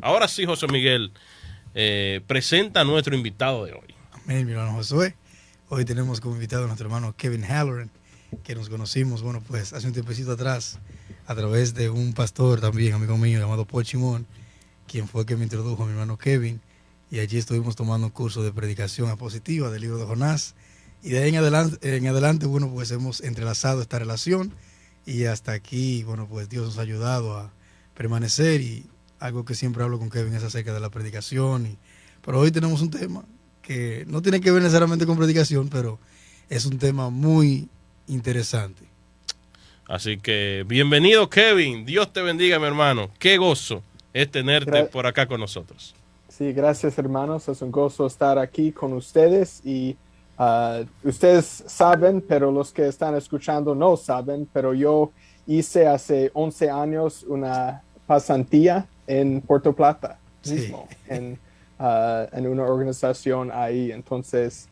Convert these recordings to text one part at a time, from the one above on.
Ahora sí, José Miguel, presenta a nuestro invitado de hoy. Amén, mi hermano Josué. Hoy tenemos como invitado a nuestro hermano Kevin Halloran, que nos conocimos, bueno, pues hace un tiempecito atrás, a través de un pastor también, amigo mío, llamado Paul Chimón, quien fue que me introdujo a mi hermano Kevin, y allí estuvimos tomando un curso de predicación expositiva del libro de Jonás, y de ahí en adelante, bueno, pues hemos entrelazado esta relación, y hasta aquí, bueno, pues Dios nos ha ayudado a permanecer, y algo que siempre hablo con Kevin es acerca de la predicación, pero hoy tenemos un tema que no tiene que ver necesariamente con predicación, pero es un tema muy interesante. Así que bienvenido, Kevin. Dios te bendiga, mi hermano. Qué gozo es tenerte Gra- por acá con nosotros. sí, gracias hermanos, es un gozo estar aquí con ustedes y ustedes saben, pero los que están escuchando no saben, pero yo hice hace 11 años una pasantía en Puerto Plata Sí, mismo, en una organización ahí. Entonces,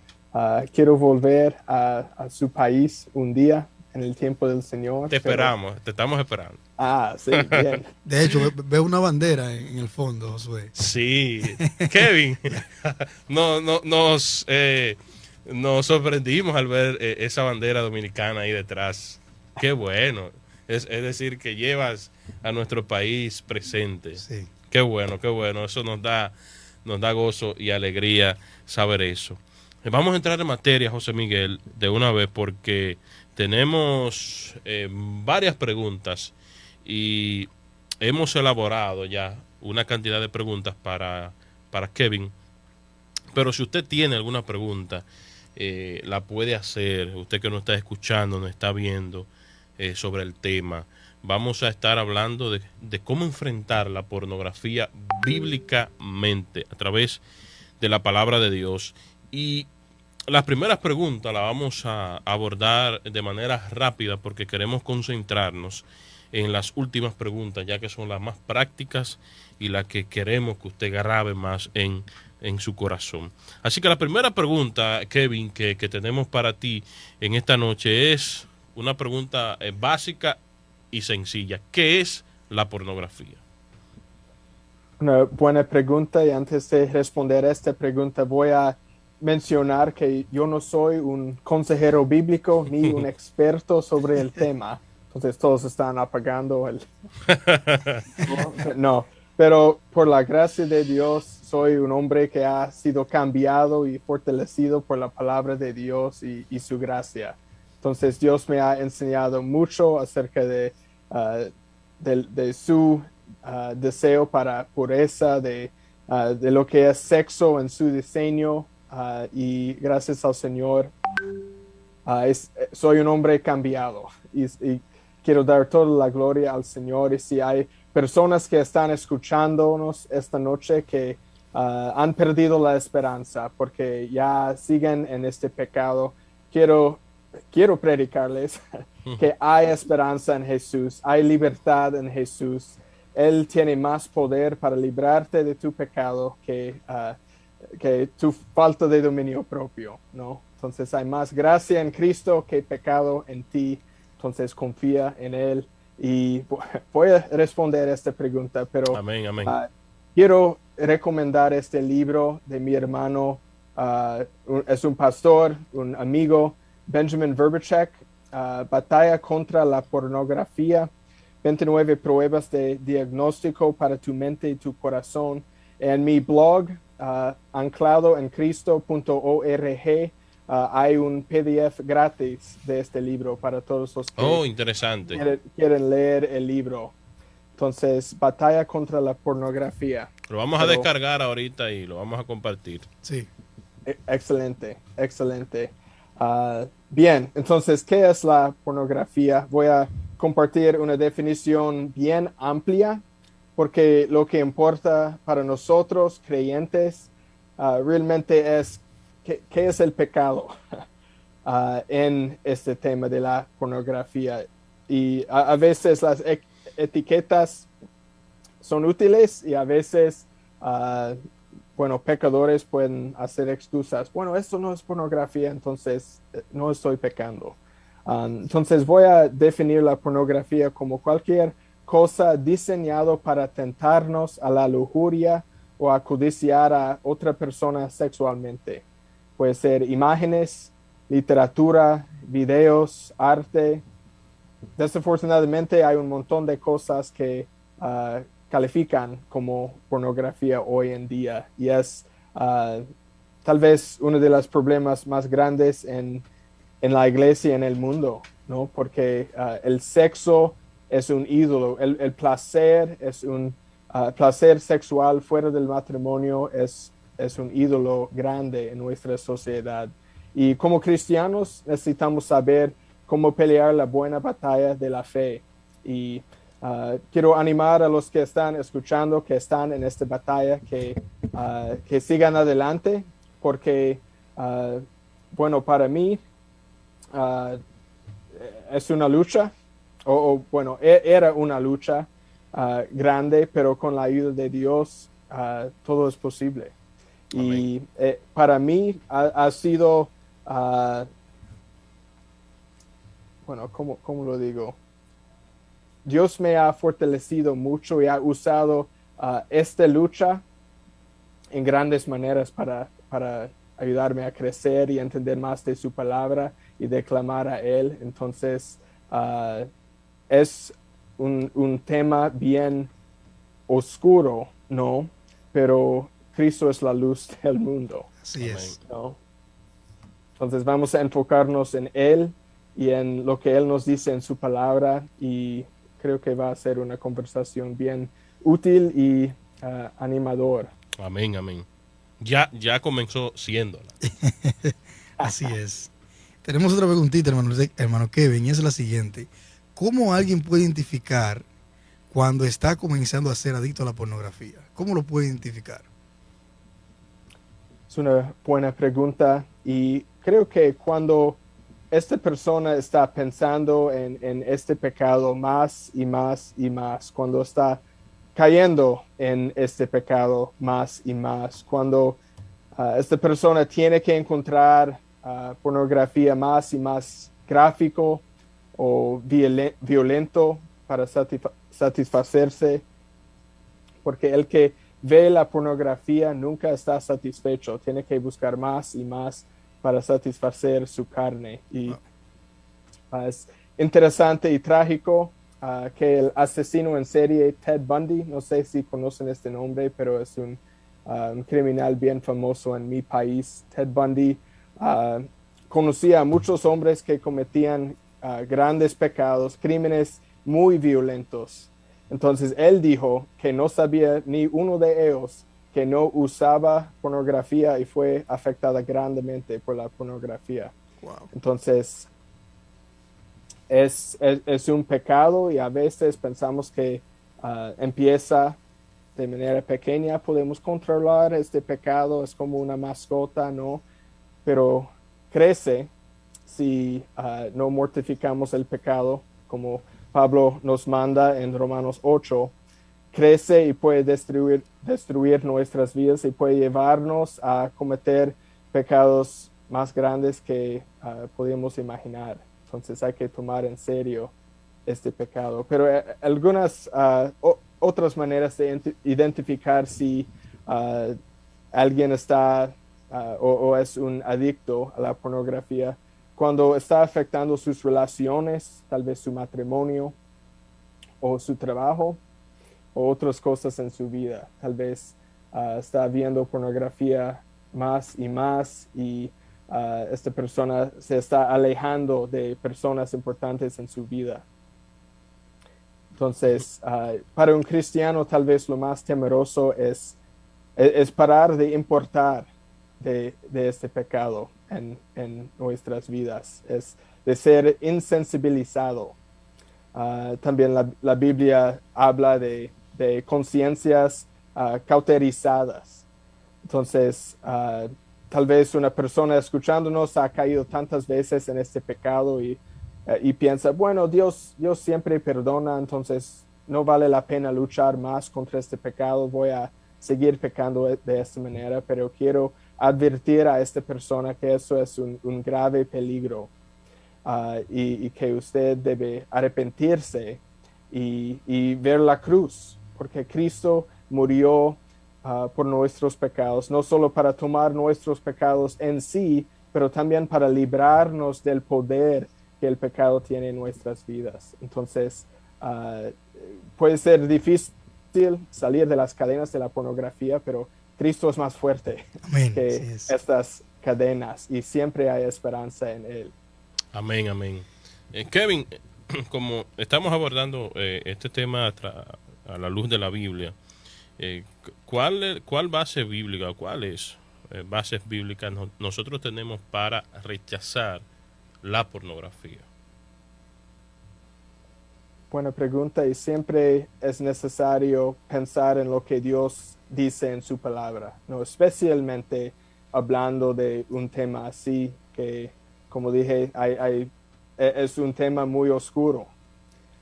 quiero volver a su país un día en el tiempo del Señor, Te pero, esperamos, te estamos esperando. sí, bien. de hecho, veo una bandera en el fondo, Josué. Sí, Kevin, nos sorprendimos al ver esa bandera dominicana ahí detrás. Qué bueno. Es decir, que llevas a nuestro país presente. Sí, Qué bueno, qué bueno. Eso nos da gozo y alegría saber eso. Vamos a entrar en materia, José Miguel, de una vez, porque tenemos varias preguntas y hemos elaborado ya una cantidad de preguntas para Kevin. Pero si usted tiene alguna pregunta, la puede hacer. Usted que nos está escuchando, nos está viendo sobre el tema. Vamos a estar hablando de cómo enfrentar la pornografía bíblicamente a través de la palabra de Dios. Y las primeras preguntas las vamos a abordar de manera rápida porque queremos concentrarnos en las últimas preguntas, ya que son las más prácticas y las que queremos que usted grabe más en su corazón. Así que la primera pregunta, Kevin, que tenemos para ti en esta noche es una pregunta básica y sencilla. ¿Qué es la pornografía? Una buena pregunta y antes de responder a esta pregunta voy a mencionar que yo no soy un consejero bíblico ni un experto sobre el tema. Entonces todos están apagando el... No, pero por la gracia de Dios soy un hombre que ha sido cambiado y fortalecido por la palabra de Dios y su gracia. Entonces Dios me ha enseñado mucho acerca uh, de su deseo para pureza, de lo que es sexo en su diseño, y gracias al Señor soy un hombre cambiado y quiero dar toda la gloria al Señor. Y si hay personas que están escuchándonos esta noche que han perdido la esperanza porque ya siguen en este pecado, quiero predicarles que hay esperanza en Jesús, hay libertad en Jesús. Él tiene más poder para librarte de tu pecado que tu falta de dominio propio, ¿no? Entonces hay más gracia en Cristo que pecado en ti. Entonces confía en Él. Y voy a responder esta pregunta, pero Amén, amén. quiero recomendar este libro de mi hermano. Es un pastor, un amigo, Benjamin Verberchek, Batalla contra la pornografía, 29 pruebas de diagnóstico para tu mente y tu corazón. En mi blog, ancladoencristo.org, hay un PDF gratis de este libro para todos los que Oh, interesante. quieren leer el libro. Entonces, Batalla contra la pornografía. Lo vamos a descargar ahorita y lo vamos a compartir. sí. Excelente, excelente. Bien, entonces, ¿qué es la pornografía? Voy a compartir una definición bien amplia, porque lo que importa para nosotros, creyentes, realmente es qué es el pecado en este tema de la pornografía. Y a veces las etiquetas son útiles y a veces bueno, pecadores pueden hacer excusas. Bueno, esto no es pornografía, entonces no estoy pecando. Entonces voy a definir la pornografía como cualquier cosa diseñado para tentarnos a la lujuria o a codiciar a otra persona sexualmente. Puede ser imágenes, literatura, videos, arte. Desafortunadamente hay un montón de cosas que califican como pornografía hoy en día y es tal vez uno de los problemas más grandes en la iglesia y en el mundo, ¿no? Porque el sexo es un ídolo, el placer es un placer sexual fuera del matrimonio es un ídolo grande en nuestra sociedad. Y como cristianos necesitamos saber cómo pelear la buena batalla de la fe. Y quiero animar a los que están escuchando, que están en esta batalla, que sigan adelante, porque, bueno, para mí es una lucha, bueno, era una lucha grande, pero con la ayuda de Dios todo es posible. Amén. Y para mí ha sido, bueno, ¿cómo lo digo? Dios me ha fortalecido mucho y ha usado esta lucha en grandes maneras para ayudarme a crecer y entender más de su palabra y de clamar a Él. Entonces, es un tema bien oscuro, ¿no? Pero Cristo es la luz del mundo. Así es. ¿No? Entonces vamos a enfocarnos en Él y en lo que Él nos dice en su palabra, y creo que va a ser una conversación bien útil y animador. Amén, amén. Ya comenzó siéndola. Así es. Tenemos otra preguntita, hermano Kevin, y es la siguiente. ¿Cómo alguien puede identificar cuando está comenzando a ser adicto a la pornografía? ¿Cómo lo puede identificar? Es una buena pregunta, y creo que cuando esta persona está pensando en este pecado más y más y más, cuando está cayendo en este pecado más y más, cuando esta persona tiene que encontrar pornografía más y más gráfico o violento para satisfacerse, porque el que ve la pornografía nunca está satisfecho, tiene que buscar más y más para satisfacer su carne. Y es interesante y trágico que el asesino en serie Ted Bundy, no sé si conocen este nombre, pero es un criminal bien famoso en mi país. Ted Bundy conocía a muchos hombres que cometían grandes pecados, crímenes muy violentos. Entonces él dijo que no sabía ni uno de ellos que no usaba pornografía y fue afectada grandemente por la pornografía. Wow. Entonces es un pecado, y a veces pensamos que empieza de manera pequeña, podemos controlar este pecado, es como una mascota, ¿no? Pero crece si no mortificamos el pecado, como Pablo nos manda en Romanos 8, crece y puede destruir nuestras vidas y puede llevarnos a cometer pecados más grandes que podemos imaginar. Entonces hay que tomar en serio este pecado. Pero algunas otras maneras de identificar si alguien está o es un adicto a la pornografía, cuando está afectando sus relaciones, tal vez su matrimonio o su trabajo o otras cosas en su vida. Tal vez está viendo pornografía más y más, y esta persona se está alejando de personas importantes en su vida. Entonces, para un cristiano tal vez lo más temeroso es parar de importar de este pecado en nuestras vidas, es de ser insensibilizado. También la Biblia habla de conciencias cauterizadas. Entonces, tal vez una persona escuchándonos ha caído tantas veces en este pecado y piensa, bueno, Dios siempre perdona, entonces no vale la pena luchar más contra este pecado, voy a seguir pecando de esta manera. Pero quiero advertir a esta persona que eso es un grave peligro, y que usted debe arrepentirse y ver la cruz, porque Cristo murió por nuestros pecados, no solo para tomar nuestros pecados en sí, pero también para librarnos del poder que el pecado tiene en nuestras vidas. Entonces, puede ser difícil salir de las cadenas de la pornografía, pero Cristo es más fuerte Amén. que Así es. estas cadenas y siempre hay esperanza en Él. Amén, amén. Kevin, como estamos abordando este tema a la luz de la Biblia, ¿cuál base bíblica, cuáles bases bíblicas nosotros tenemos para rechazar la pornografía? Buena pregunta, y siempre es necesario pensar en lo que Dios dice en su palabra, ¿no? Especialmente hablando de un tema así que, como dije, es un tema muy oscuro.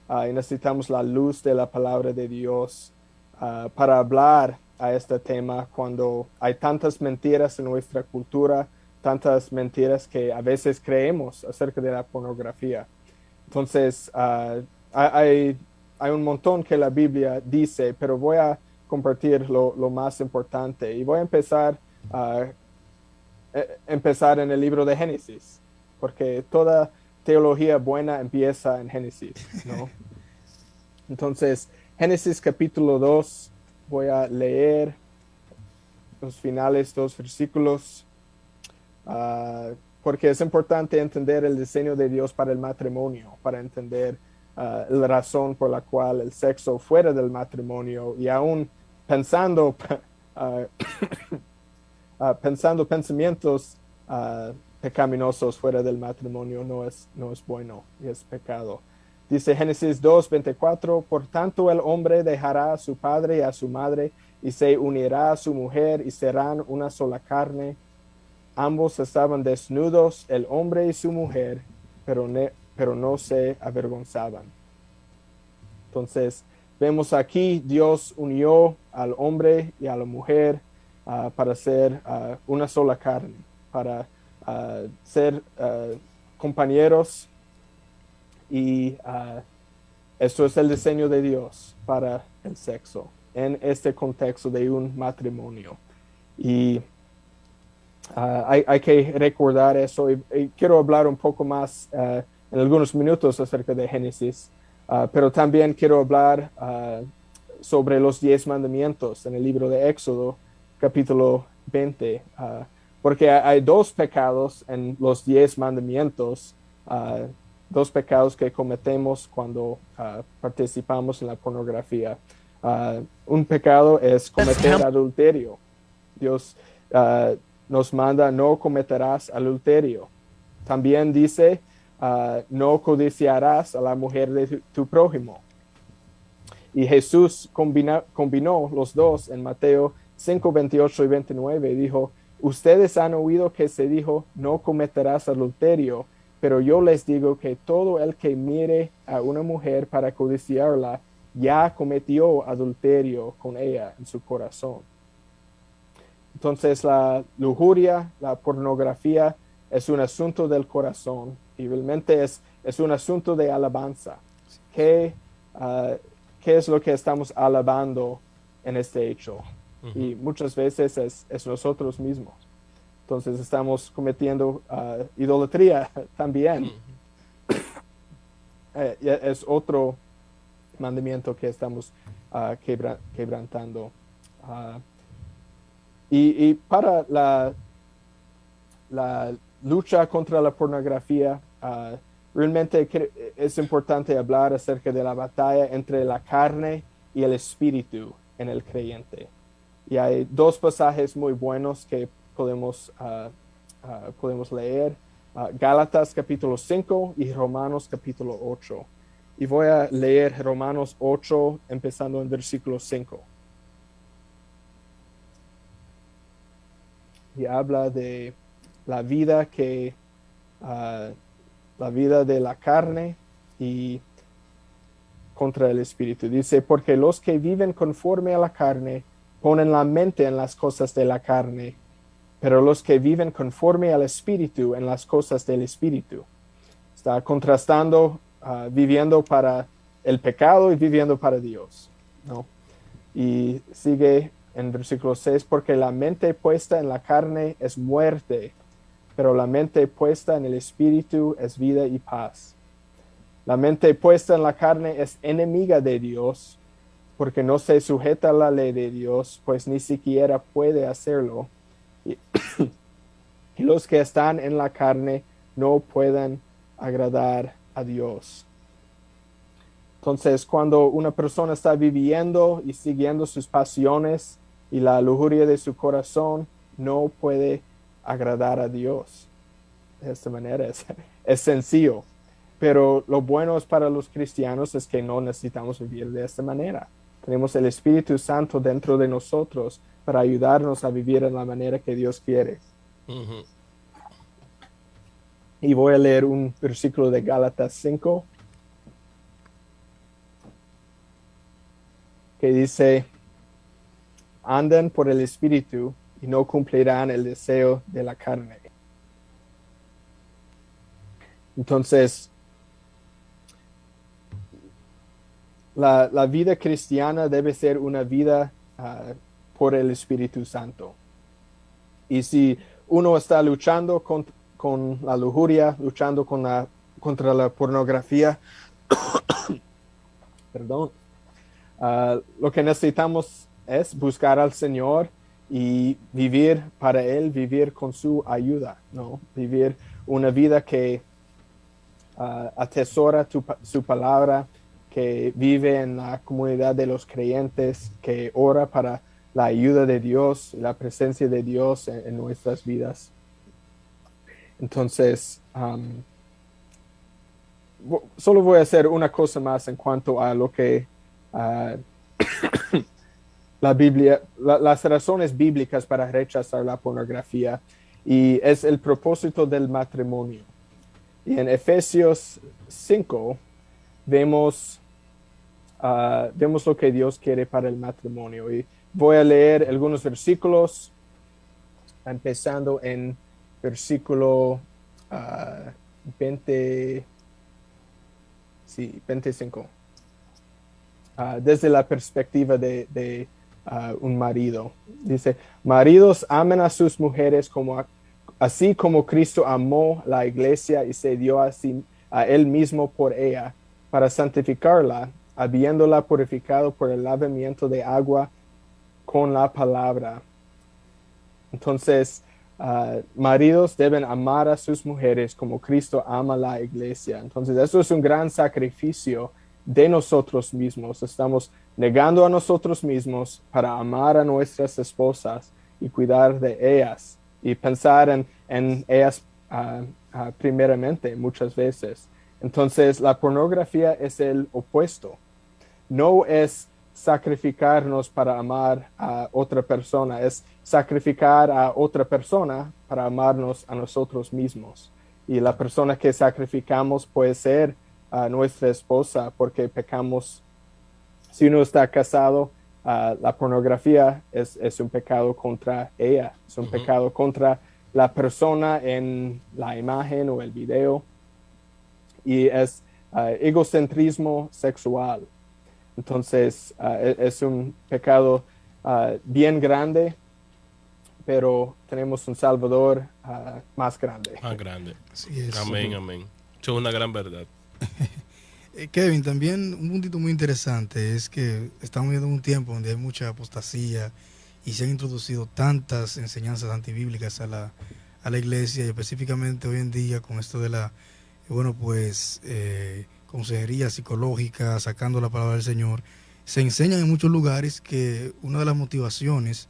Y necesitamos la luz de la palabra de Dios para hablar a este tema cuando hay tantas mentiras en nuestra cultura, tantas mentiras que a veces creemos acerca de la pornografía. Entonces, hay un montón que la Biblia dice, pero voy a compartir lo más importante y voy a empezar en el libro de Génesis, porque toda teología buena empieza en Génesis, ¿no? Entonces, Génesis capítulo 2, voy a leer los finales 2 versículos, porque es importante entender el diseño de Dios para el matrimonio, para entender la razón por la cual el sexo fuera del matrimonio, y aún pensando pensamientos pecaminosos fuera del matrimonio no es bueno y es pecado. Dice Génesis 2:24, por tanto el hombre dejará a su padre y a su madre y se unirá a su mujer y serán una sola carne. Ambos estaban desnudos, el hombre y su mujer, pero no se avergonzaban. Entonces, vemos aquí Dios unió al hombre y a la mujer para ser una sola carne, para ser compañeros, y eso es el diseño de Dios para el sexo en este contexto de un matrimonio. Y hay que recordar eso, y quiero hablar un poco más en algunos minutos acerca de Génesis, pero también quiero hablar sobre los 10 mandamientos en el libro de Éxodo, capítulo 20, porque hay 2 pecados en los 10 mandamientos, 2 pecados que cometemos cuando participamos en la pornografía. Un pecado es cometer adulterio. Dios nos manda, no cometerás adulterio. También dice, no codiciarás a la mujer de tu prójimo. Y Jesús combinó los dos en Mateo 5, 28 y 29. Dijo, ustedes han oído que se dijo, no cometerás adulterio, pero yo les digo que todo el que mire a una mujer para codiciarla, ya cometió adulterio con ella en su corazón. Entonces la lujuria, la pornografía es un asunto del corazón, y realmente es un asunto de alabanza. ¿Qué es lo que estamos alabando en este hecho? Uh-huh. Y muchas veces es nosotros mismos. Entonces estamos cometiendo idolatría también. Uh-huh. Es otro mandamiento que estamos quebrantando. Y para la lucha contra la pornografía, realmente es importante hablar acerca de la batalla entre la carne y el espíritu en el creyente. Y hay 2 pasajes muy buenos que podemos leer, Gálatas capítulo 5 y Romanos capítulo 8. Y voy a leer Romanos 8 empezando en versículo 5. Y habla de la vida de la carne y contra el espíritu. Dice, porque los que viven conforme a la carne ponen la mente en las cosas de la carne, pero los que viven conforme al espíritu en las cosas del espíritu. Está contrastando viviendo para el pecado y viviendo para Dios, ¿no? Y sigue en versículo 6, porque la mente puesta en la carne es muerte, pero la mente puesta en el espíritu es vida y paz. La mente puesta en la carne es enemiga de Dios, porque no se sujeta a la ley de Dios, pues ni siquiera puede hacerlo. Y, y los que están en la carne no pueden agradar a Dios. Entonces, cuando una persona está viviendo y siguiendo sus pasiones y la lujuria de su corazón, no puede agradar a Dios. De esta manera es sencillo. Pero lo bueno es para los cristianos es que no necesitamos vivir de esta manera. Tenemos el Espíritu Santo dentro de nosotros para ayudarnos a vivir en la manera que Dios quiere. Ujú. Y voy a leer un versículo de Gálatas 5 que dice, andan por el Espíritu y no cumplirán el deseo de la carne. Entonces, la vida cristiana debe ser una vida por el Espíritu Santo. Y si uno está luchando con la lujuria, luchando contra la pornografía, perdón, lo que necesitamos es buscar al Señor y vivir para Él, vivir con su ayuda, ¿no? Vivir una vida que atesora su palabra, que vive en la comunidad de los creyentes, que ora para la ayuda de Dios, la presencia de Dios en nuestras vidas. Entonces, solo voy a hacer una cosa más en cuanto a lo que la Biblia, las razones bíblicas para rechazar la pornografía, y es el propósito del matrimonio. Y en Efesios 5 vemos lo que Dios quiere para el matrimonio. Y voy a leer algunos versículos, empezando en versículo 25. Desde la perspectiva de un marido. Dice, maridos, amen a sus mujeres así como Cristo amó la iglesia y se dio a él mismo por ella, para santificarla, habiéndola purificado por el lavamiento de agua con la palabra. Entonces, maridos deben amar a sus mujeres como Cristo ama la iglesia. Entonces, eso es un gran sacrificio de nosotros mismos. Estamos negando a nosotros mismos para amar a nuestras esposas y cuidar de ellas y pensar en ellas primeramente muchas veces. Entonces, la pornografía es el opuesto. No es sacrificarnos para amar a otra persona, es sacrificar a otra persona para amarnos a nosotros mismos. Y la persona que sacrificamos puede ser nuestra esposa, porque pecamos. Si uno está casado, la pornografía es un pecado contra ella, es un pecado contra la persona en la imagen o el video, y es egocentrismo sexual. Entonces, es un pecado bien grande, pero tenemos un Salvador más grande. Más grande. Así es. Amén, amén. Eso es una gran verdad. Kevin, también un puntito muy interesante es que estamos viviendo un tiempo donde hay mucha apostasía y se han introducido tantas enseñanzas antibíblicas a la iglesia, y específicamente hoy en día con esto de la, consejería psicológica, sacando la palabra del Señor. Se enseñan en muchos lugares que una de las motivaciones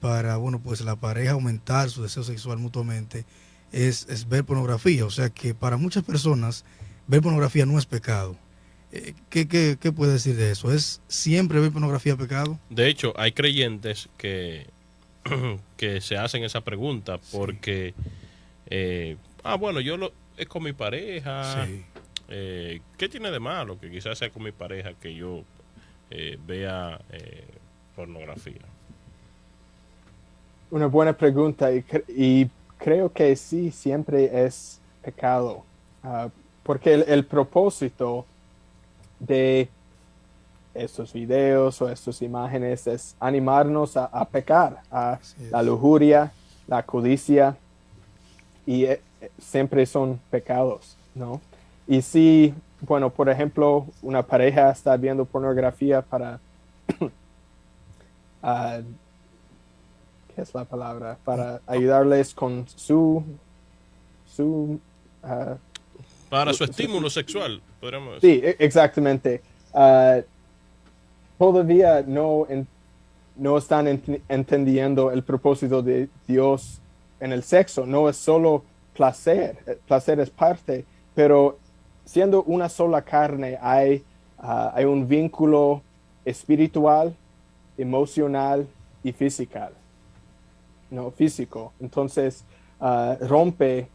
para, la pareja aumentar su deseo sexual mutuamente es ver pornografía. O sea que para muchas personas ver pornografía no es pecado. ¿Qué puede decir de eso? ¿Es siempre ver pornografía pecado? De hecho, hay creyentes que se hacen esa pregunta porque, es con mi pareja. Sí. ¿Qué tiene de malo que quizás sea con mi pareja que yo vea pornografía? Una buena pregunta, y creo que sí, siempre es pecado, porque el propósito de estos videos o estas imágenes es animarnos a pecar, a la lujuria, la codicia, y siempre son pecados, ¿no? Y si, bueno, por ejemplo, una pareja está viendo pornografía para, ¿qué es la palabra? Para ayudarles con para su estímulo sexual, podríamos decir. Sí, exactamente. Todavía no están entendiendo el propósito de Dios en el sexo. No es solo placer. El placer es parte, pero siendo una sola carne hay un vínculo espiritual, emocional y físico. Entonces, rompe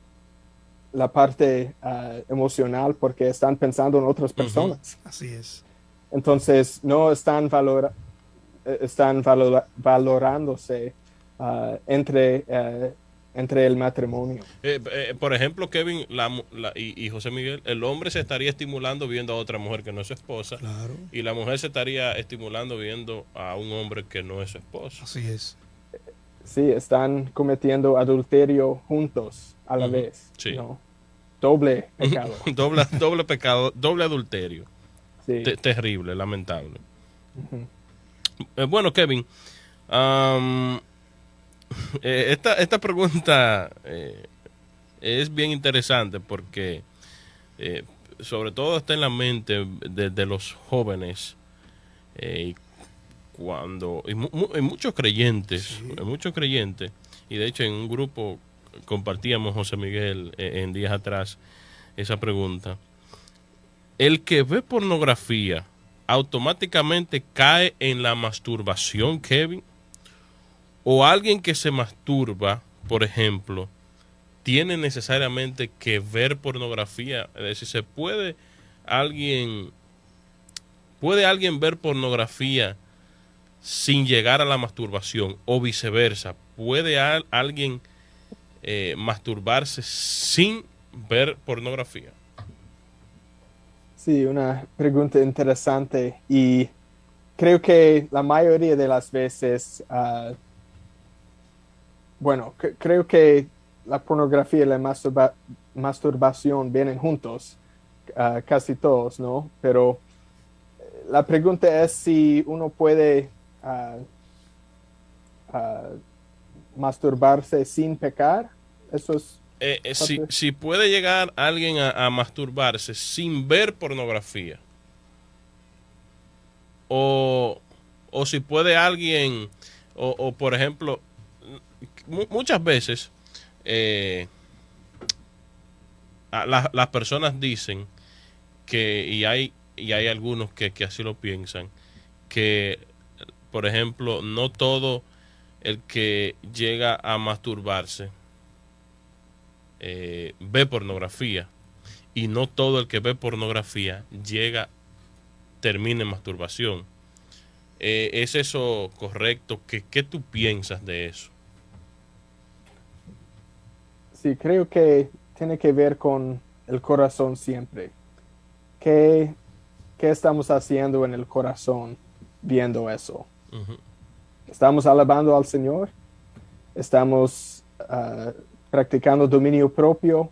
la parte emocional porque están pensando en otras personas. Así es. Entonces, no están valorándose entre el matrimonio. Por ejemplo, Kevin y José Miguel, el hombre se estaría estimulando viendo a otra mujer que no es su esposa. Claro. Y la mujer se estaría estimulando viendo a un hombre que no es su esposo. Así es. Sí, están cometiendo adulterio juntos a la vez. Sí. ¿No? Doble pecado. doble pecado, doble adulterio. Sí. Terrible, lamentable. Bueno, Kevin, esta pregunta es bien interesante porque sobre todo está en la mente de los jóvenes y muchos creyentes, Sí. muchos creyentes, y de hecho en un grupo compartíamos, José Miguel, en días atrás, esa pregunta. El que ve pornografía automáticamente cae en la masturbación, Kevin, o alguien que se masturba, por ejemplo, tiene necesariamente que ver pornografía. Es decir, ¿puede alguien ver pornografía sin llegar a la masturbación o viceversa? ¿Puede alguien masturbarse sin ver pornografía? Sí, una pregunta interesante y creo que la mayoría de las veces, creo que la pornografía y la masturbación vienen juntos, casi todos, ¿no? Pero la pregunta es si uno puede masturbarse sin pecar. Eso es... Si puede llegar alguien a masturbarse sin ver pornografía, o si puede alguien, o por ejemplo, muchas veces las personas dicen que, y hay algunos que así lo piensan, que por ejemplo no todo el que llega a masturbarse ve pornografía, y no todo el que ve pornografía termina en masturbación. ¿Es eso correcto? ¿Qué tú piensas de eso? Sí, creo que tiene que ver con el corazón siempre. ¿Qué estamos haciendo en el corazón viendo eso? ¿Estamos alabando al Señor? ¿Estamos practicando dominio propio?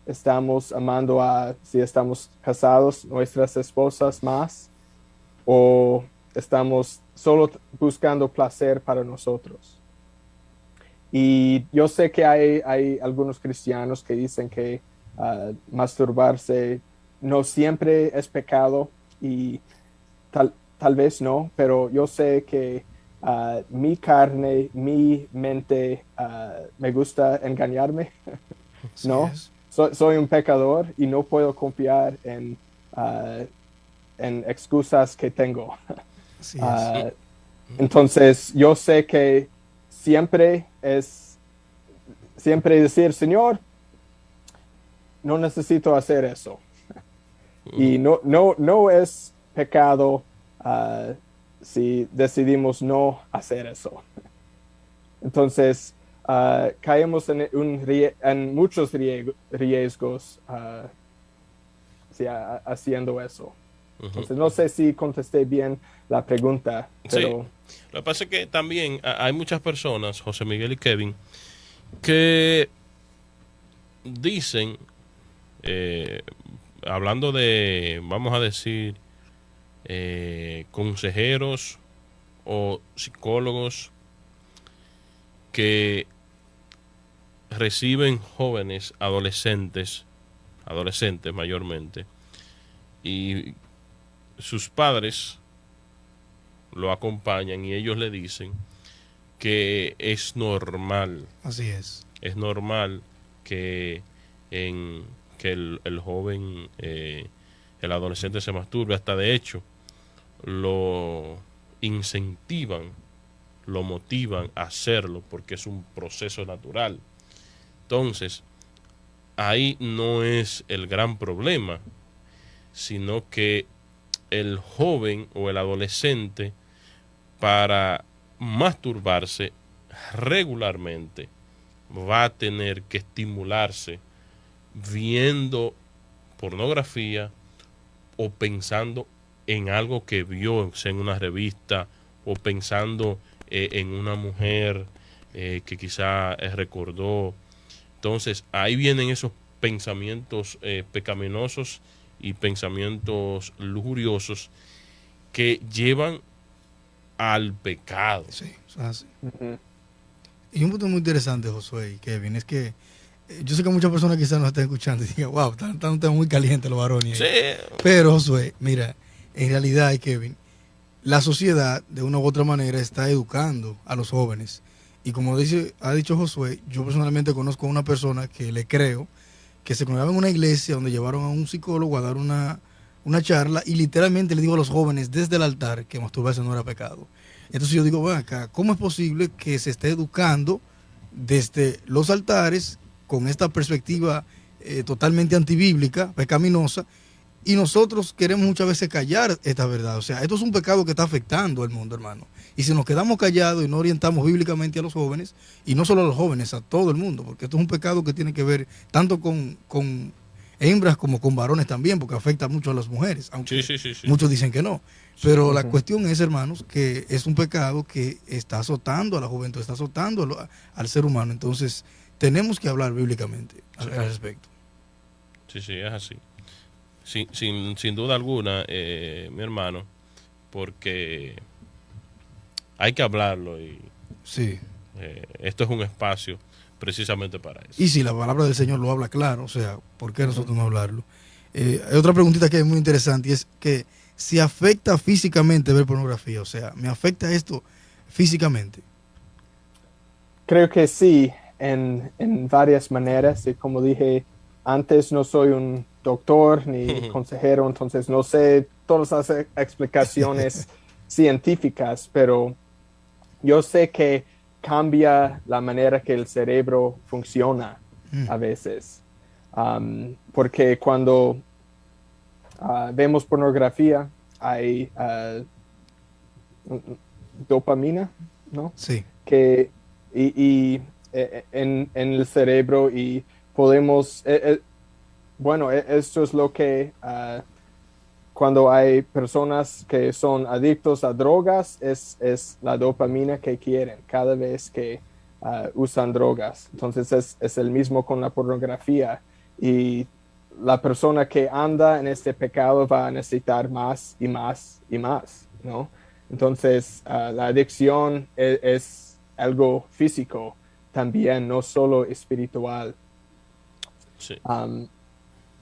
¿Estamos amando si estamos casados, nuestras esposas más? ¿O estamos solo buscando placer para nosotros? Y yo sé que hay algunos cristianos que dicen que masturbarse no siempre es pecado, y tal vez no, pero yo sé que mi carne, mi mente, me gusta engañarme, ¿no? Soy un pecador y no puedo confiar en excusas que tengo. Entonces, yo sé que siempre decir, Señor, no necesito hacer eso. Y no es pecado si decidimos no hacer eso. Entonces, caemos en muchos riesgos haciendo eso. Entonces, no sé si contesté bien la pregunta, pero... Sí. Lo que pasa es que también hay muchas personas, José Miguel y Kevin, que dicen, hablando de, vamos a decir, consejeros o psicólogos que reciben jóvenes, adolescentes mayormente, y sus padres lo acompañan y ellos le dicen que es normal. Así es. Es normal que, que el joven, el adolescente se masturbe. Hasta de hecho, lo incentivan, lo motivan a hacerlo porque es un proceso natural. Entonces, ahí no es el gran problema, sino que el joven o el adolescente, para masturbarse regularmente, va a tener que estimularse viendo pornografía o pensando en algo que vio en una revista o pensando en una mujer que quizá recordó. Entonces ahí vienen esos pensamientos pecaminosos y pensamientos lujuriosos que llevan al pecado. Sí, eso es así. Y un punto muy interesante, Josué y Kevin, es que yo sé que muchas personas quizás nos estén escuchando y digan, wow, están un tema muy caliente los varones. Sí. Pero, Josué, mira, en realidad, Kevin, la sociedad, de una u otra manera, está educando a los jóvenes. Y como ha dicho Josué, yo personalmente conozco a una persona que le creo, que se congregaba en una iglesia donde llevaron a un psicólogo a dar una charla y literalmente le digo a los jóvenes desde el altar que masturbarse no era pecado. Entonces yo digo, bueno, acá, ¿cómo es posible que se esté educando desde los altares con esta perspectiva totalmente antibíblica, pecaminosa, y nosotros queremos muchas veces callar esta verdad? O sea, esto es un pecado que está afectando al mundo, hermano. Y si nos quedamos callados y no orientamos bíblicamente a los jóvenes, y no solo a los jóvenes, a todo el mundo, porque esto es un pecado que tiene que ver tanto con hembras como con varones también, porque afecta mucho a las mujeres, aunque Sí. muchos dicen que no. Pero la cuestión es, hermanos, que es un pecado que está azotando a la juventud, está azotando al ser humano. Entonces, tenemos que hablar bíblicamente al respecto. Sí, es así. Sin duda alguna, mi hermano, porque hay que hablarlo y sí. Esto es un espacio precisamente para eso. Y si la palabra del Señor lo habla claro, o sea, ¿por qué nosotros no hablarlo? Hay otra preguntita que es muy interesante y es que si afecta físicamente ver pornografía, o sea, ¿me afecta esto físicamente? Creo que sí, en varias maneras. Y como dije antes, no soy un doctor ni consejero, entonces no sé todas las explicaciones científicas, pero yo sé que cambia la manera que el cerebro funciona a veces. Porque cuando vemos pornografía hay dopamina, ¿no? Sí. Que en el cerebro y podemos, bueno, esto es lo que cuando hay personas que son adictos a drogas, es la dopamina que quieren cada vez que usan drogas. Entonces es el mismo con la pornografía. Y la persona que anda en este pecado va a necesitar más y más y más, ¿no? Entonces la adicción es algo físico también, no solo espiritual. Sí.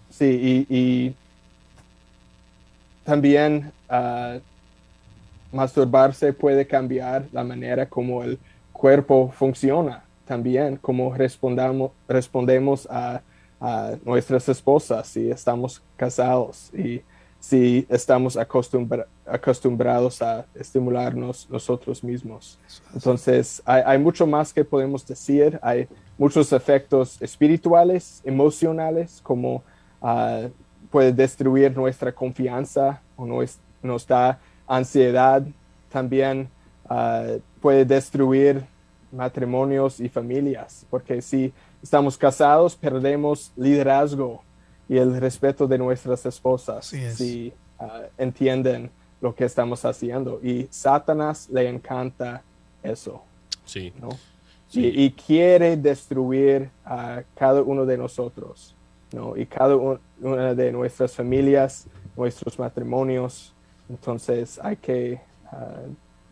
Sí, y también masturbarse puede cambiar la manera como el cuerpo funciona, también como respondemos a nuestras esposas si estamos casados y si estamos acostumbrados a estimularnos nosotros mismos. Entonces, hay mucho más que podemos decir. Hay muchos efectos espirituales, emocionales, como puede destruir nuestra confianza o nos da ansiedad. También puede destruir matrimonios y familias, porque si estamos casados, perdemos liderazgo y el respeto de nuestras esposas. Si entienden lo que estamos haciendo. Y Satanás le encanta eso, Sí, ¿no? sí. Y quiere destruir a cada uno de nosotros, ¿no? Y cada una de nuestras familias, nuestros matrimonios. Entonces hay que,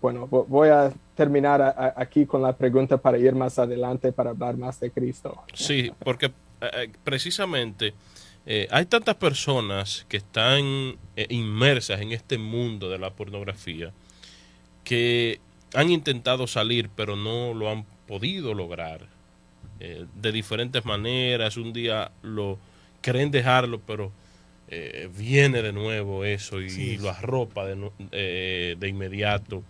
bueno, voy a terminar aquí con la pregunta para ir más adelante para hablar más de Cristo. Sí, porque precisamente hay tantas personas que están inmersas en este mundo de la pornografía que han intentado salir pero no lo han podido lograr de diferentes maneras. Un día lo creen dejarlo, pero viene de nuevo eso y Sí. lo arropa de inmediato.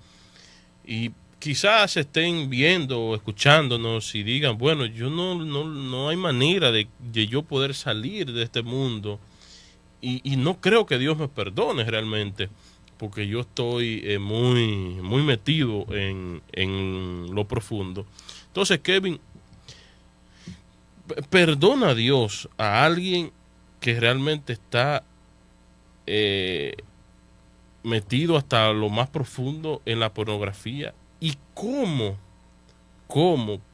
Y quizás estén viendo o escuchándonos y digan, bueno, yo no hay manera de yo poder salir de este mundo y no creo que Dios me perdone realmente, porque yo estoy muy metido en lo profundo. Entonces, Kevin, perdona a Dios a alguien que realmente está metido hasta lo más profundo en la pornografía. ¿Y cómo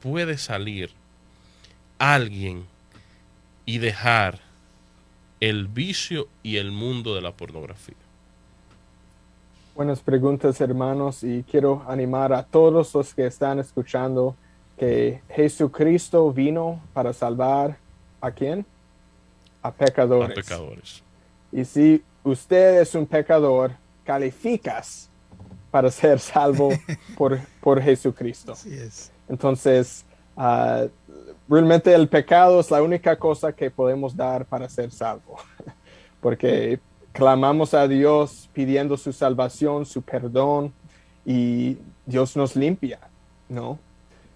puede salir alguien y dejar el vicio y el mundo de la pornografía? Buenas preguntas, hermanos, y quiero animar a todos los que están escuchando que Jesucristo vino para salvar ¿a quién? A A pecadores. pecadores. Y si usted es un pecador, calificas para ser salvo por Jesucristo. Así es. Entonces, realmente el pecado es la única cosa que podemos dar para ser salvo, porque clamamos a Dios pidiendo su salvación, su perdón, y Dios nos limpia, ¿no?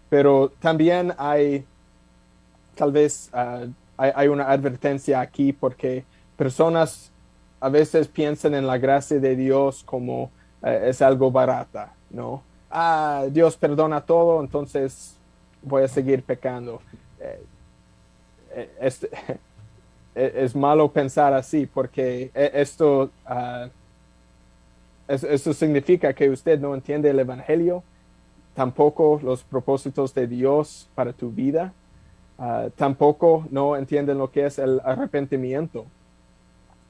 Pero también hay, tal vez, hay una advertencia aquí porque personas a veces piensan en la gracia de Dios como es algo barata, ¿no? Dios perdona todo, entonces voy a seguir pecando. Es malo pensar así porque esto significa que usted no entiende el Evangelio, tampoco los propósitos de Dios para tu vida, tampoco no entienden lo que es el arrepentimiento.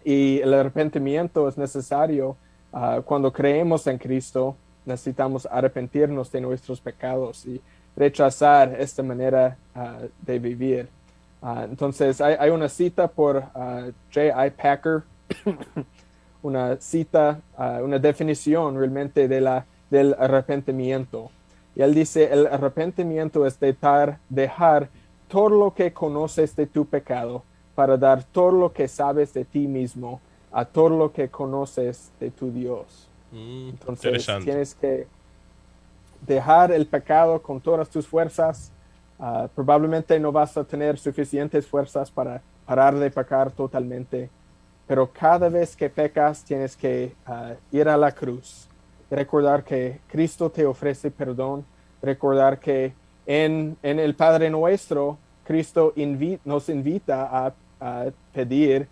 Y el arrepentimiento es necesario cuando creemos en Cristo. Necesitamos arrepentirnos de nuestros pecados y rechazar esta manera de vivir. Entonces, hay una cita por J.I. Packer, una cita, una definición realmente del arrepentimiento. Y él dice, el arrepentimiento es dejar todo lo que conoces de tu pecado para dar todo lo que sabes de ti mismo a todo lo que conoces de tu Dios. Entonces tienes que dejar el pecado con todas tus fuerzas. Probablemente no vas a tener suficientes fuerzas para parar de pecar totalmente, pero cada vez que pecas tienes que ir a la cruz, recordar que Cristo te ofrece perdón, recordar que en el Padre Nuestro, Cristo nos invita a pedir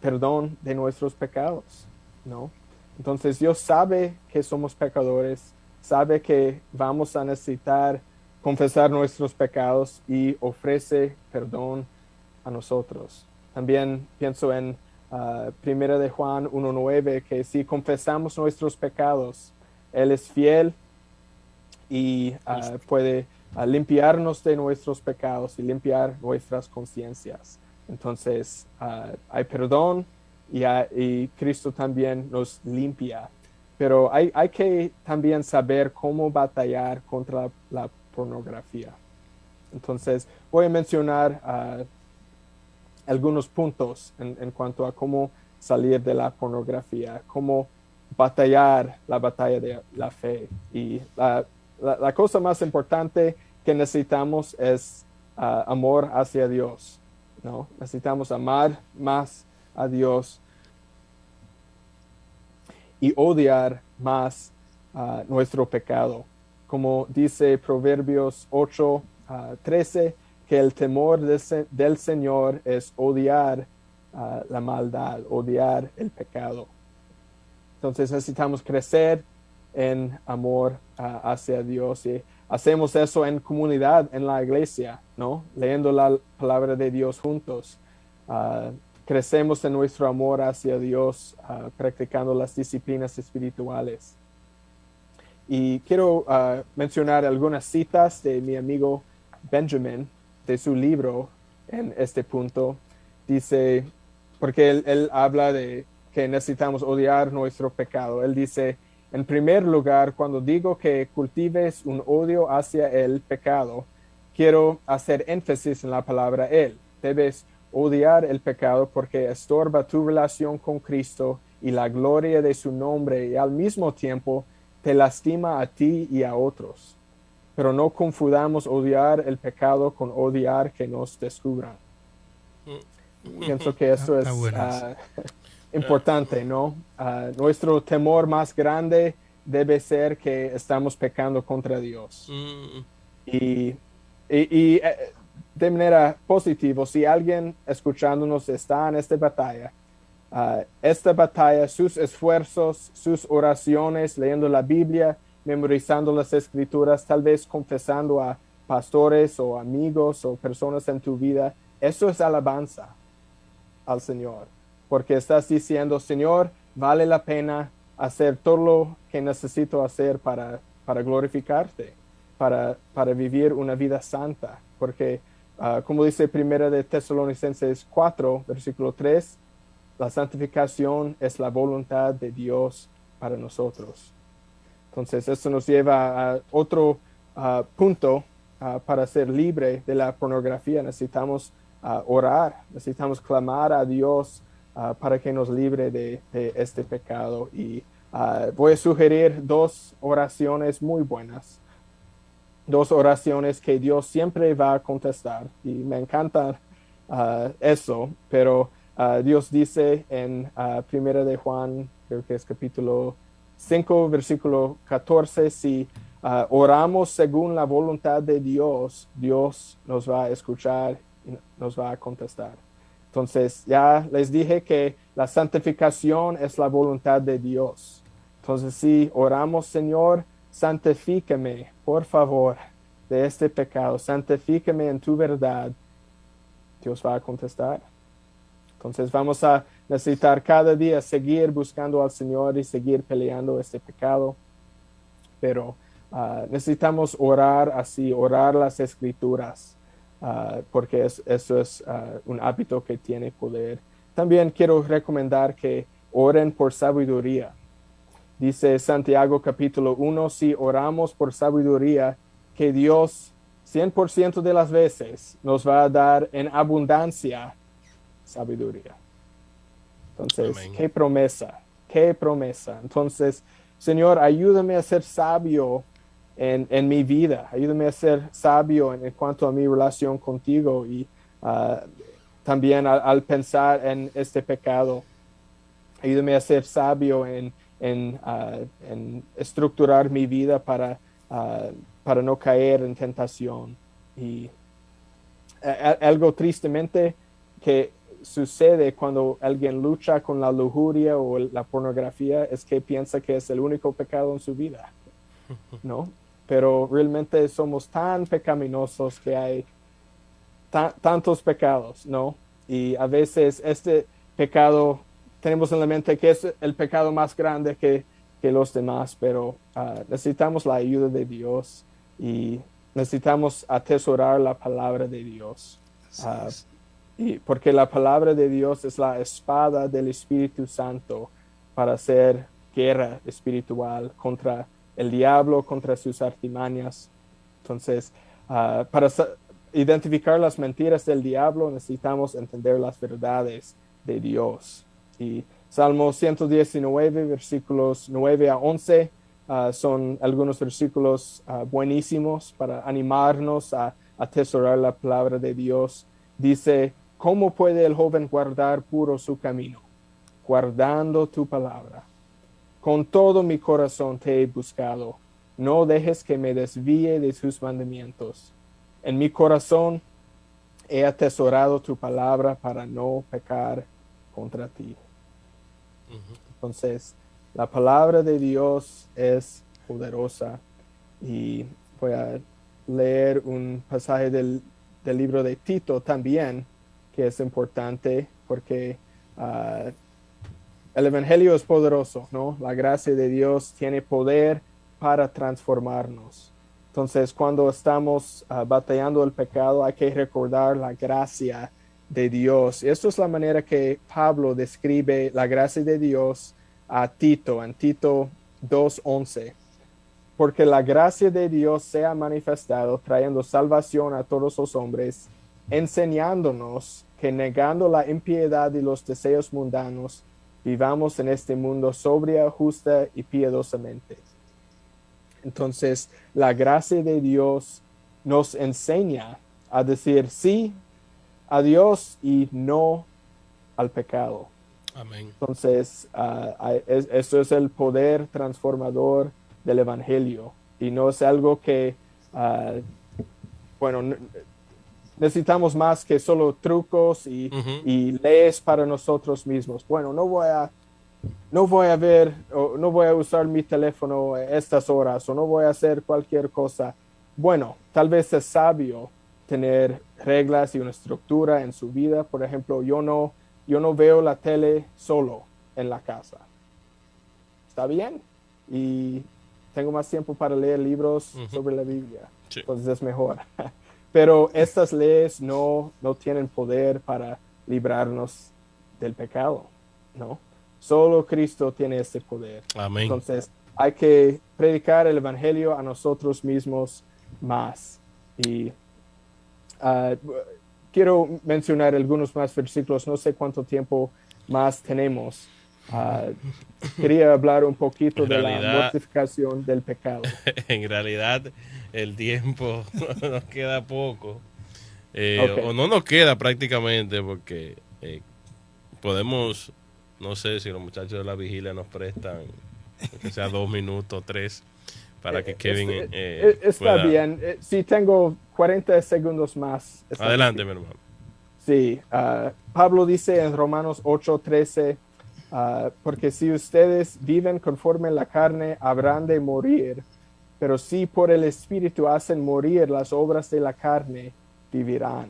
perdón de nuestros pecados, ¿no? Entonces Dios sabe que somos pecadores, sabe que vamos a necesitar confesar nuestros pecados y ofrece perdón a nosotros. También pienso en 1 de Juan 1:9, que si confesamos nuestros pecados, Él es fiel y puede limpiarnos de nuestros pecados y limpiar nuestras conciencias. Entonces, hay perdón y Cristo también nos limpia. Pero hay que también saber cómo batallar contra la pornografía. Entonces, voy a mencionar algunos puntos en cuanto a cómo salir de la pornografía, cómo batallar la batalla de la fe. Y la cosa más importante que necesitamos es amor hacia Dios, ¿no? Necesitamos amar más a Dios y odiar más nuestro pecado. Como dice Proverbios 8:13, que el temor del Señor es odiar la maldad, odiar el pecado. Entonces necesitamos crecer en amor hacia Dios y hacemos eso en comunidad, en la iglesia, ¿no? Leyendo la palabra de Dios juntos. Crecemos en nuestro amor hacia Dios, practicando las disciplinas espirituales. Y quiero mencionar algunas citas de mi amigo Benjamin, de su libro en este punto. Dice, porque él habla de que necesitamos odiar nuestro pecado. Él dice, en primer lugar, cuando digo que cultives un odio hacia el pecado, quiero hacer énfasis en la palabra él. Debes odiar el pecado porque estorba tu relación con Cristo y la gloria de su nombre y al mismo tiempo te lastima a ti y a otros. Pero no confundamos odiar el pecado con odiar que nos descubran. Pienso que eso es importante, ¿no? Nuestro temor más grande debe ser que estamos pecando contra Dios. Y de manera positiva, si alguien escuchándonos está en esta batalla, sus esfuerzos, sus oraciones, leyendo la Biblia, memorizando las escrituras, tal vez confesando a pastores o amigos o personas en tu vida, eso es alabanza al Señor, porque estás diciendo, Señor, vale la pena hacer todo lo que necesito hacer para glorificarte, para vivir una vida santa, porque como dice Primera de Tesalonicenses 4, versículo 3, la santificación es la voluntad de Dios para nosotros. Entonces, esto nos lleva a otro punto. Para ser libre de la pornografía necesitamos orar, necesitamos clamar a Dios para que nos libre de este pecado. Y voy a sugerir dos oraciones muy buenas, dos oraciones que Dios siempre va a contestar. Y me encanta eso, pero Dios dice en Primera de Juan, creo que es capítulo 5, versículo 14, si oramos según la voluntad de Dios, Dios nos va a escuchar y nos va a contestar. Entonces, ya les dije que la santificación es la voluntad de Dios. Entonces, si oramos, Señor, santifícame, por favor, de este pecado, santifícame en tu verdad, Dios va a contestar. Entonces vamos a necesitar cada día seguir buscando al Señor y seguir peleando este pecado. Pero necesitamos orar así, orar las Escrituras, porque eso es un hábito que tiene poder. También quiero recomendar que oren por sabiduría. Dice Santiago capítulo 1, si oramos por sabiduría, que Dios 100% de las veces nos va a dar en abundancia sabiduría. Entonces, Amén. qué promesa, qué promesa. Entonces, Señor, ayúdame a ser sabio en mi vida, ayúdame a ser sabio en cuanto a mi relación contigo y también al pensar en este pecado, ayúdame a ser sabio en estructurar mi vida para no caer en tentación. Y algo tristemente que sucede cuando alguien lucha con la lujuria o la pornografía es que piensa que es el único pecado en su vida, ¿no? Pero realmente somos tan pecaminosos que hay tantos pecados, ¿no? Y a veces este pecado tenemos en la mente que es el pecado más grande que los demás, pero necesitamos la ayuda de Dios y necesitamos atesorar la palabra de Dios. Y porque la palabra de Dios es la espada del Espíritu Santo para hacer guerra espiritual contra el diablo, contra sus artimañas. Entonces, para identificar las mentiras del diablo necesitamos entender las verdades de Dios. Y Salmo 119, versículos 9 a 11, son algunos versículos buenísimos para animarnos a atesorar la palabra de Dios. Dice, ¿cómo puede el joven guardar puro su camino? Guardando tu palabra. Con todo mi corazón te he buscado. No dejes que me desvíe de tus mandamientos. En mi corazón he atesorado tu palabra para no pecar contra ti. Entonces, La palabra de Dios es poderosa. Y voy a leer un pasaje del libro de Tito también, que es importante porque el Evangelio es poderoso, ¿no? La gracia de Dios tiene poder para transformarnos. Entonces, cuando estamos batallando el pecado, hay que recordar la gracia de Dios. Esto es la manera que Pablo describe la gracia de Dios a Tito, en Tito 2:11. Porque la gracia de Dios se ha manifestado trayendo salvación a todos los hombres, enseñándonos que negando la impiedad y los deseos mundanos, vivamos en este mundo sobria, justa y piadosamente. Entonces, la gracia de Dios nos enseña a decir sí a Dios y no al pecado. Amén. Entonces, eso es el poder transformador del Evangelio y no es algo que, bueno, necesitamos más que solo trucos y leyes para nosotros mismos. Bueno, no voy a ver, o no voy a usar mi teléfono estas horas o no voy a hacer cualquier cosa. Bueno, tal vez es sabio tener reglas y una estructura en su vida. Por ejemplo, yo no veo la tele solo en la casa. ¿Está bien? Y tengo más tiempo para leer libros sobre la Biblia. Sí. Entonces es mejor. Pero estas leyes no tienen poder para librarnos del pecado, ¿no? Solo Cristo tiene este poder. Amén. Entonces hay que predicar el Evangelio a nosotros mismos más. Y quiero mencionar algunos más versículos. No sé cuánto tiempo más tenemos. Quería hablar un poquito de la mortificación del pecado. En realidad, el tiempo nos queda poco. Okay. O no nos queda prácticamente porque podemos, no sé si los muchachos de la vigilia nos prestan, que sea 2 minutos, 3, para que Kevin está pueda... bien. Si tengo 40 segundos más. Adelante, mi hermano. Sí, Pablo dice en Romanos 8:13, porque si ustedes viven conforme la carne, habrán de morir, pero si por el Espíritu hacen morir las obras de la carne, vivirán.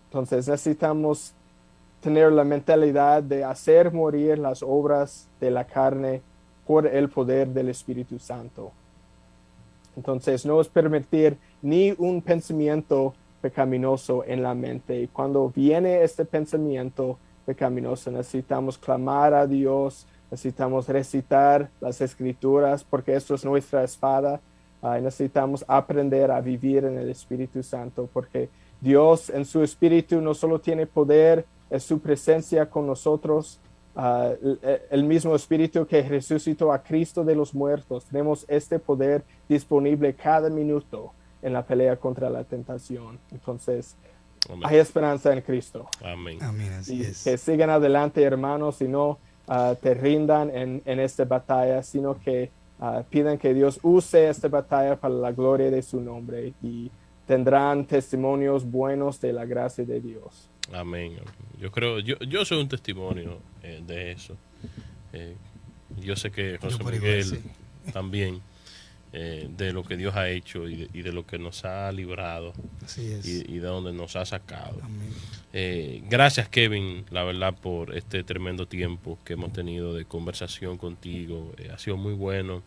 Entonces necesitamos tener la mentalidad de hacer morir las obras de la carne por el poder del Espíritu Santo. Entonces no es permitir ni un pensamiento pecaminoso en la mente. Y cuando viene este pensamiento pecaminoso, necesitamos clamar a Dios, necesitamos recitar las Escrituras, porque esto es nuestra espada. Necesitamos aprender a vivir en el Espíritu Santo, porque Dios en su Espíritu no solo tiene poder, es su presencia con nosotros, el mismo Espíritu que resucitó a Cristo de los muertos. Tenemos este poder disponible cada minuto en la pelea contra la tentación. Entonces, amén. Hay esperanza en Cristo. Amén. Amén, así Y es. que sigan adelante, hermanos, y no te rindan en esta batalla, sino que pidan que Dios use esta batalla para la gloria de su nombre y tendrán testimonios buenos de la gracia de Dios. Amén. Yo creo, yo soy un testimonio de eso. Yo sé que José Miguel sí. También. De lo que Dios ha hecho y de lo que nos ha librado. Así es. Y de donde nos ha sacado. Gracias, Kevin, la verdad, por este tremendo tiempo que hemos tenido de conversación contigo. Ha sido muy bueno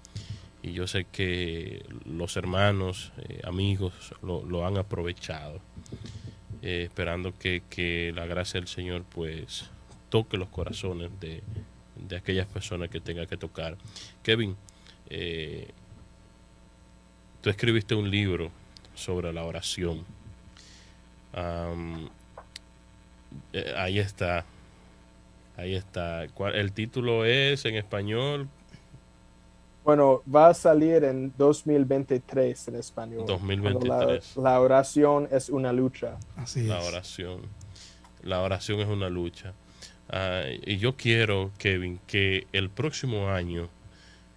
y yo sé que los hermanos, amigos lo han aprovechado, esperando que la gracia del Señor pues toque los corazones de aquellas personas que tenga que tocar. Kevin, tú escribiste un libro sobre la oración. Ahí está. El título es en español. Bueno, va a salir en 2023 en español. 2023. La oración es una lucha. Así es. La oración es una lucha. Y yo quiero, Kevin, que el próximo año,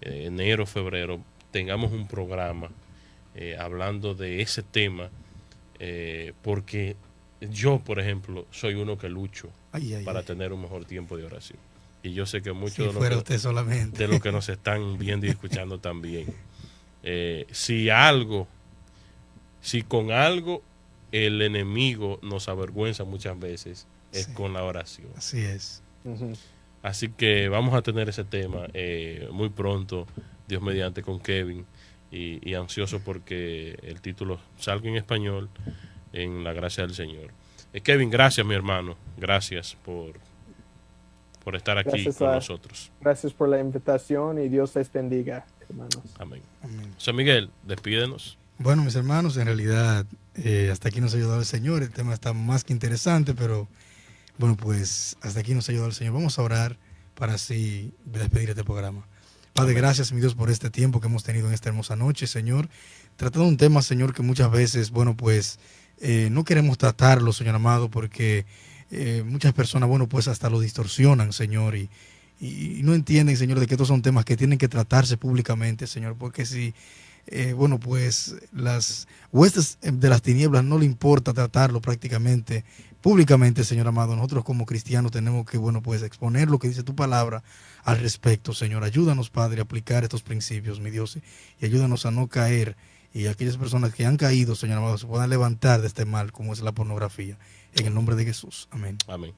enero, febrero, tengamos un programa hablando de ese tema, porque yo, por ejemplo, soy uno que lucho para tener un mejor tiempo de oración. Y yo sé que muchos Si de fuera los usted solamente. de los que nos están viendo y escuchando también. Si con algo el enemigo nos avergüenza muchas veces, es Sí. con la oración. Así es. Ujú. Así que vamos a tener ese tema muy pronto, Dios mediante, con Kevin. Y ansioso porque el título salga en español, en la gracia del Señor. Kevin, gracias, mi hermano. Gracias por estar aquí Gracias con a- nosotros. Gracias por la invitación y Dios les bendiga, hermanos. Amén. Amén. José Miguel, despídenos. Bueno, mis hermanos, en realidad hasta aquí nos ha ayudado el Señor. El tema está más que interesante, pero bueno, pues hasta aquí nos ha ayudado el Señor. Vamos a orar para así despedir este programa. Padre, gracias, mi Dios, por este tiempo que hemos tenido en esta hermosa noche, Señor. Tratando un tema, Señor, que muchas veces, bueno, pues no queremos tratarlo, Señor amado, porque muchas personas, bueno, pues hasta lo distorsionan, Señor, y no entienden, Señor, de que estos son temas que tienen que tratarse públicamente, Señor, porque si bueno, pues las huestes de las tinieblas no le importa tratarlo prácticamente públicamente, Señor amado. Nosotros como cristianos tenemos que, bueno, pues exponer lo que dice tu palabra al respecto, Señor. Ayúdanos, Padre, a aplicar estos principios, mi Dios, y ayúdanos a no caer, y aquellas personas que han caído, Señor amado, se puedan levantar de este mal como es la pornografía. En el nombre de Jesús. Amén. Amén.